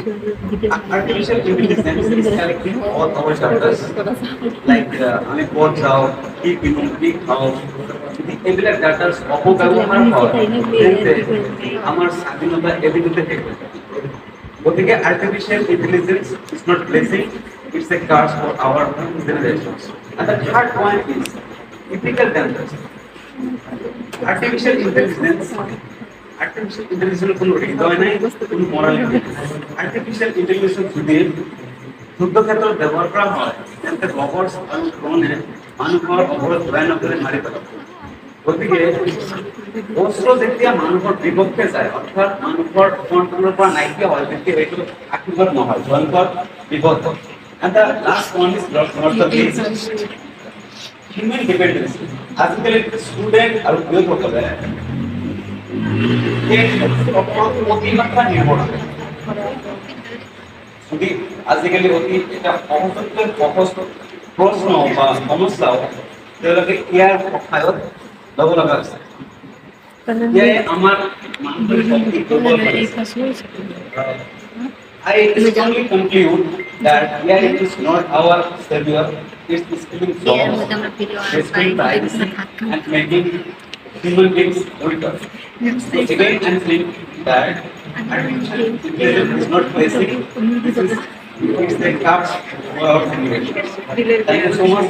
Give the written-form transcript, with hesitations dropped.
Artificial intelligence is collecting all our data, like report out, কি খাও, যদি এগুলা ডাটার অপব্যবহার হয় তাহলে আমার স্বাধীনতা এদিকে থেকে ওদিকে artificial intelligence is not blessing, it's a curse for our generations. And the third point is ethical dangers. Artificial intelligence কোনো হৃদয় নাই, কোনো মরালিটি। আর্টিফিশিয়াল ইন্টেলিজেন্স যদি যুদ্ধক্ষেত্রে ব্যবহার করা হয় তেন্তে রবটস আৰু ড্রোনে মানুহৰ অবরোধ ভয় নকৰে মাৰি পেলাব। গতিকে অস্ত্ৰ যেতিয়া মানুহৰ বিপক্ষে যায় অৰ্থাৎ মানুহৰ কণ্ট্ৰলৰ পৰা নাইকিয়া হয় তেতিয়া এইটো আশীৰ্বাদ নহয়, ভয়ংকৰ বিপদ হয়। And the last one is not the least, human dependency. আজিকালি ষ্টুডেণ্ট আৰু বিদ্যাৰ্থীসকলে অতিমাত্রা নির্ভর যদি আজিকালি অতি এটা সহজ প্রশ্ন বা সমস্যাও তেওঁলোকে ইয়াৰ সহায়ত ল'ব লগা হৈছে। ইয়াই আমাৰ মানসিক শক্তি দুৰ্বল কৰিছে। I strongly conclude that AI is not our savior, it's stealing jobs, wasting time, and making human beings weaker. So again, I'm saying that artificial intelligence is not basic. It's a curse for our generations. Thank you so much.